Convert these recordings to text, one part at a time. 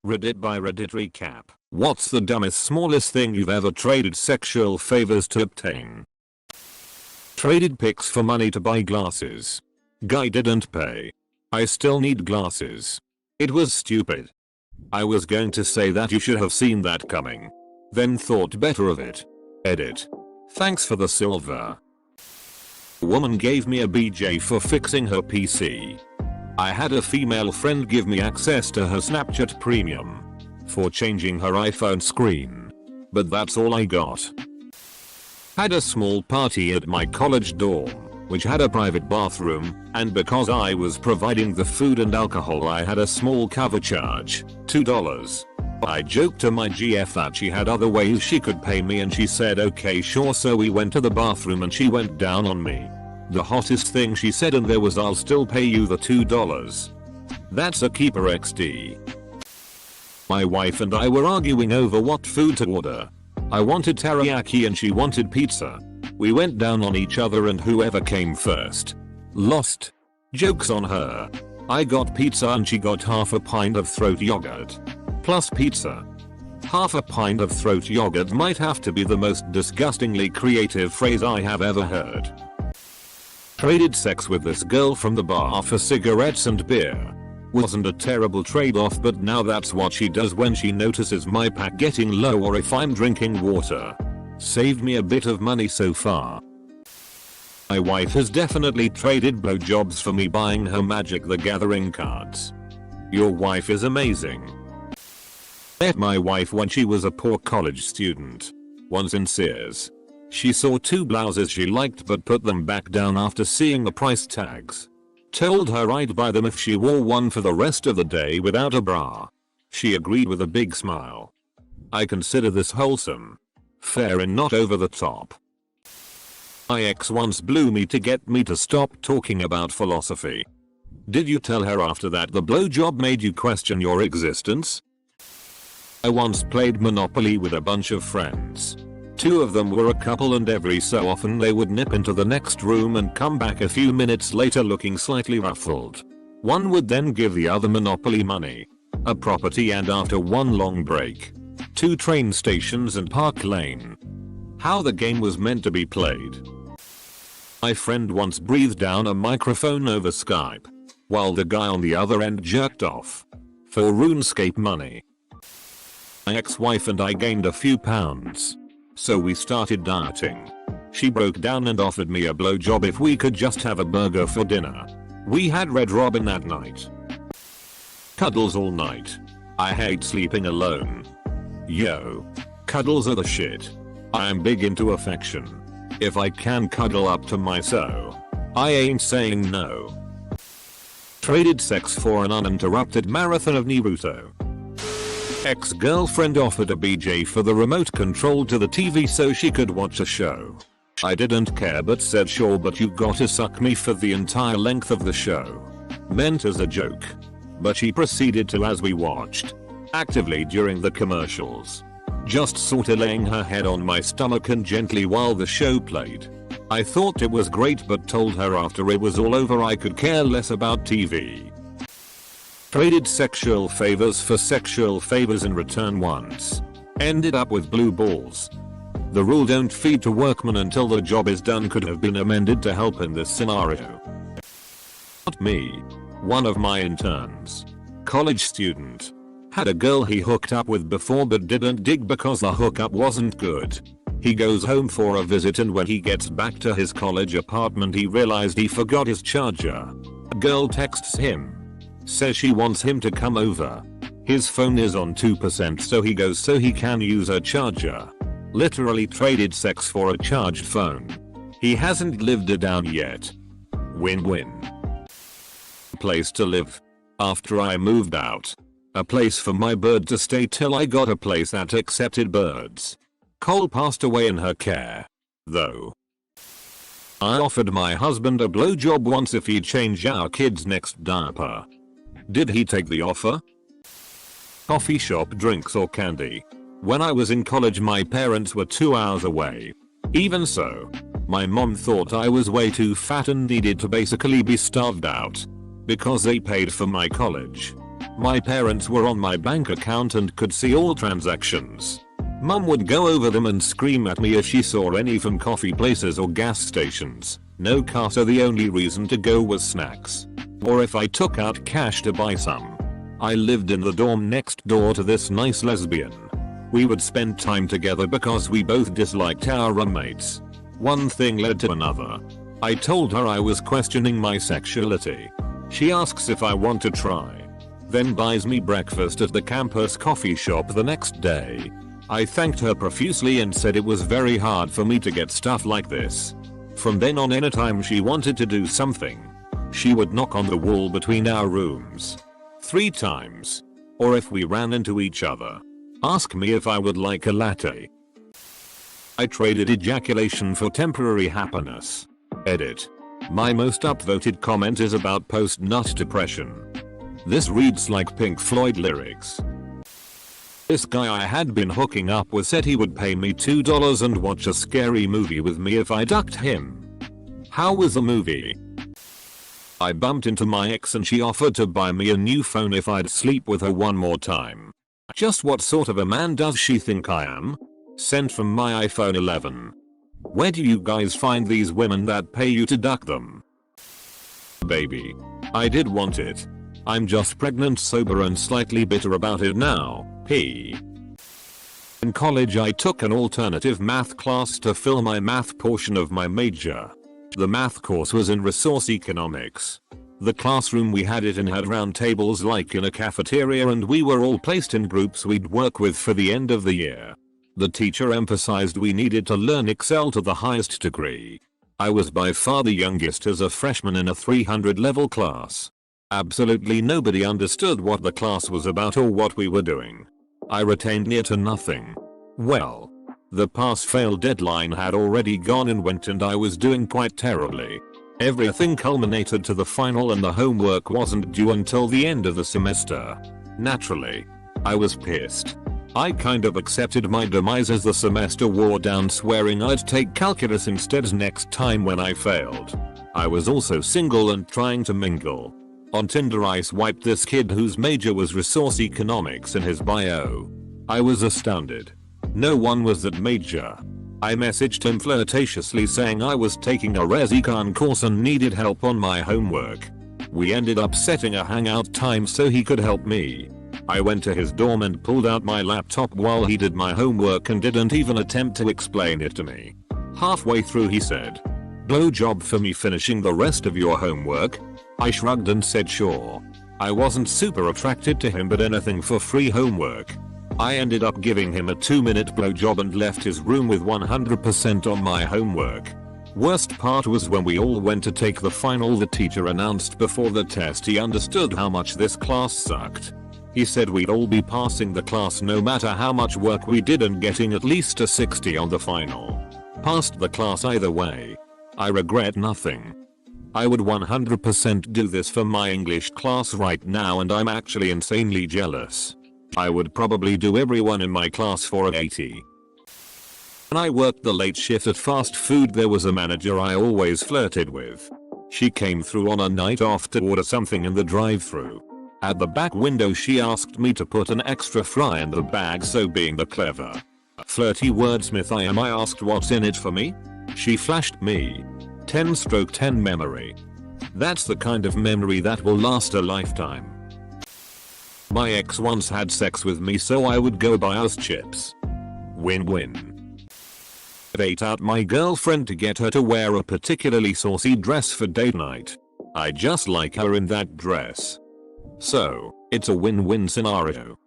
Reddit by Reddit recap. What's the dumbest smallest thing you've ever traded sexual favors to obtain? Traded pics for money to buy glasses. Guy didn't pay. I still need glasses. It was stupid. I was going to say that you should have seen that coming. Then thought better of it. Edit. Thanks for the silver. Woman gave me a BJ for fixing her PC. I had a female friend give me access to her Snapchat Premium for changing her iPhone screen. But that's all I got. Had a small party at my college dorm, which had a private bathroom, and because I was providing the food and alcohol I had a small cover charge, $2. I joked to my GF that she had other ways she could pay me and she said okay sure, so we went to the bathroom and she went down on me. The hottest thing she said and there was I'll still pay you the $2. That's a keeper XD. My wife and I were arguing over what food to order. I wanted teriyaki and she wanted pizza. We went down on each other and whoever came first lost. Joke's on her. I got pizza and she got half a pint of throat yogurt. Plus pizza. Half a pint of throat yogurt might have to be the most disgustingly creative phrase I have ever heard. Traded sex with this girl from the bar for cigarettes and beer. Wasn't a terrible trade-off, but now that's what she does when she notices my pack getting low or if I'm drinking water. Saved me a bit of money so far. My wife has definitely traded blowjobs for me buying her Magic the Gathering cards. Your wife is amazing. Met my wife when she was a poor college student. Once in Sears. She saw 2 blouses she liked but put them back down after seeing the price tags. Told her I'd buy them if she wore one for the rest of the day without a bra. She agreed with a big smile. I consider this wholesome. Fair and not over the top. My ex once blew me to get me to stop talking about philosophy. Did you tell her after that the blowjob made you question your existence? I once played Monopoly with a bunch of friends. 2 of them were a couple and every so often they would nip into the next room and come back a few minutes later looking slightly ruffled. One would then give the other Monopoly money, a property, and after one long break, 2 train stations and Park Lane. How the game was meant to be played. My friend once breathed down a microphone over Skype, while the guy on the other end jerked off. For RuneScape money. My ex-wife and I gained a few pounds. So we started dieting. She broke down and offered me a blowjob if we could just have a burger for dinner. We had Red Robin that night. Cuddles all night. I hate sleeping alone. Yo. Cuddles are the shit. I am big into affection. If I can cuddle up to my so, I ain't saying no. Traded sex for an uninterrupted marathon of Naruto. Ex-girlfriend offered a BJ for the remote control to the TV so she could watch a show. I didn't care but said sure, but you gotta suck me for the entire length of the show. Meant as a joke. But she proceeded to as we watched. Actively during the commercials. Just sorta laying her head on my stomach and gently while the show played. I thought it was great but told her after it was all over I could care less about TV. Traded sexual favors for sexual favors in return once. Ended up with blue balls. The rule don't feed to workmen until the job is done could have been amended to help in this scenario. Not me. One of my interns. College student. Had a girl he hooked up with before but didn't dig because the hookup wasn't good. He goes home for a visit and when he gets back to his college apartment he realized he forgot his charger. A girl texts him. Says she wants him to come over. His phone is on 2% so he goes so he can use her charger. Literally traded sex for a charged phone. He hasn't lived it down yet. Win-win. Place to live. After I moved out. A place for my bird to stay till I got a place that accepted birds. Cole passed away in her care. Though. I offered my husband a blowjob once if he'd change our kid's next diaper. Did he take the offer? Coffee shop drinks or candy. When I was in college my parents were 2 hours away. Even so, my mom thought I was way too fat and needed to basically be starved out. Because they paid for my college. My parents were on my bank account and could see all transactions. Mum would go over them and scream at me if she saw any from coffee places or gas stations. No car, so the only reason to go was snacks. Or if I took out cash to buy some. I lived in the dorm next door to this nice lesbian. We would spend time together because we both disliked our roommates. One thing led to another. I told her I was questioning my sexuality. She asks if I want to try. Then buys me breakfast at the campus coffee shop the next day. I thanked her profusely and said it was very hard for me to get stuff like this. From then on, anytime she wanted to do something, she would knock on the wall between our rooms 3 times. Or if we ran into each other, ask me if I would like a latte. I traded ejaculation for temporary happiness. Edit. My most upvoted comment is about post-nut depression. This reads like Pink Floyd lyrics. This guy I had been hooking up with said he would pay me $2 and watch a scary movie with me if I ducked him. How was the movie? I bumped into my ex and she offered to buy me a new phone if I'd sleep with her one more time. Just what sort of a man does she think I am? Sent from my iPhone 11. Where do you guys find these women that pay you to duck them? Baby. I did want it. I'm just pregnant, sober and slightly bitter about it now. P. In college I took an alternative math class to fill my math portion of my major. The math course was in resource economics. The classroom we had it in had round tables like in a cafeteria, and we were all placed in groups we'd work with for the end of the year. The teacher emphasized we needed to learn Excel to the highest degree. I was by far the youngest as a freshman in a 300 level class. Absolutely nobody understood what the class was about or what we were doing. I retained near to nothing. Well, the pass-fail deadline had already gone and went, and I was doing quite terribly. Everything culminated to the final and the homework wasn't due until the end of the semester. Naturally, I was pissed. I kind of accepted my demise as the semester wore down, swearing I'd take calculus instead next time when I failed. I was also single and trying to mingle. On Tinder I swiped this kid whose major was resource economics in his bio. I was astounded. No one was that major. I messaged him flirtatiously saying I was taking a res econ course and needed help on my homework. We ended up setting a hangout time so he could help me. I went to his dorm and pulled out my laptop while he did my homework and didn't even attempt to explain it to me. Halfway through he said, "Blowjob for me finishing the rest of your homework?" I shrugged and said sure. I wasn't super attracted to him, but anything for free homework. I ended up giving him a 2-minute blowjob and left his room with 100% on my homework. Worst part was when we all went to take the final, the teacher announced before the test he understood how much this class sucked. He said we'd all be passing the class no matter how much work we did and getting at least a 60 on the final. Passed the class either way. I regret nothing. I would 100% do this for my English class right now, and I'm actually insanely jealous. I would probably do everyone in my class for an 80. When I worked the late shift at fast food, there was a manager I always flirted with. She came through on a night off to order something in the drive-thru. At the back window she asked me to put an extra fry in the bag, so being the clever, flirty wordsmith I am, I asked what's in it for me. She flashed me 10/10 memory. That's the kind of memory that will last a lifetime. My ex once had sex with me so I would go buy us chips. Win-win. I ate out my girlfriend to get her to wear a particularly saucy dress for date night. I just like her in that dress. So, it's a win-win scenario.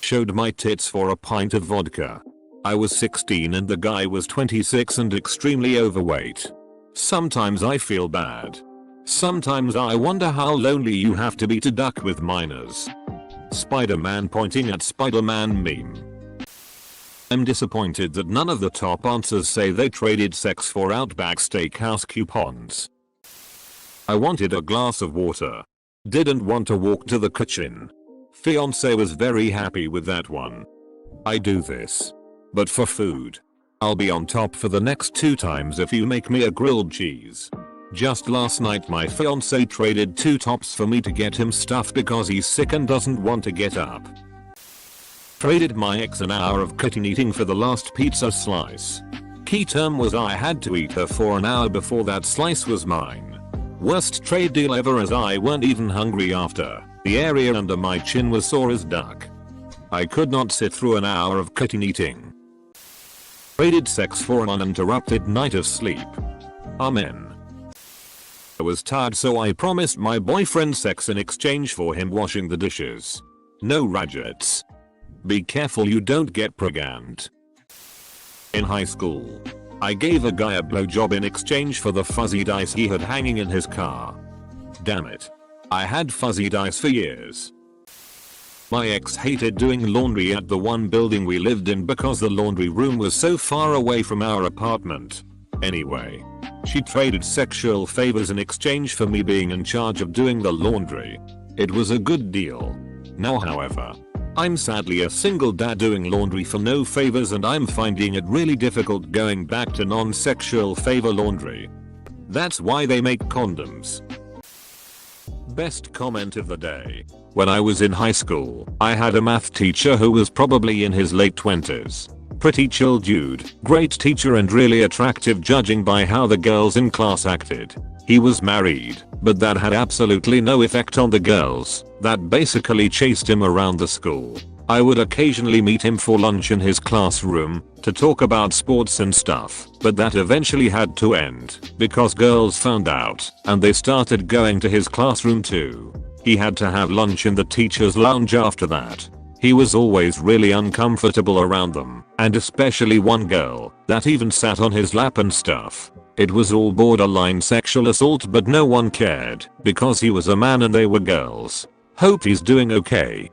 Showed my tits for a pint of vodka. I was 16 and the guy was 26 and extremely overweight. Sometimes I feel bad. Sometimes I wonder how lonely you have to be to duck with minors. Spider-Man pointing at Spider-Man meme. I'm disappointed that none of the top answers say they traded sex for Outback Steakhouse coupons. I wanted a glass of water. Didn't want to walk to the kitchen. Fiance was very happy with that one. I do this. But for food. I'll be on top for the next 2 times if you make me a grilled cheese. Just last night my fiance traded 2 tops for me to get him stuff because he's sick and doesn't want to get up. Traded my ex an hour of cutting eating for the last pizza slice. Key term was I had to eat her for an hour before that slice was mine. Worst trade deal ever as I weren't even hungry after. The area under my chin was sore as duck. I could not sit through an hour of cutting eating. Traded sex for an uninterrupted night of sleep. Amen. I was tired so I promised my boyfriend sex in exchange for him washing the dishes. No gadgets. Be careful you don't get pregnant. In high school, I gave a guy a blowjob in exchange for the fuzzy dice he had hanging in his car. Damn it. I had fuzzy dice for years. My ex hated doing laundry at the one building we lived in because the laundry room was so far away from our apartment. Anyway, she traded sexual favors in exchange for me being in charge of doing the laundry. It was a good deal. Now however, I'm sadly a single dad doing laundry for no favors and I'm finding it really difficult going back to non-sexual favor laundry. That's why they make condoms. Best comment of the day. When I was in high school, I had a math teacher who was probably in his late 20s. Pretty chill dude, great teacher and really attractive judging by how the girls in class acted. He was married, but that had absolutely no effect on the girls, that basically chased him around the school. I would occasionally meet him for lunch in his classroom to talk about sports and stuff, but that eventually had to end because girls found out and they started going to his classroom too. He had to have lunch in the teacher's lounge after that. He was always really uncomfortable around them, and especially one girl that even sat on his lap and stuff. It was all borderline sexual assault but no one cared because he was a man and they were girls. Hope he's doing okay.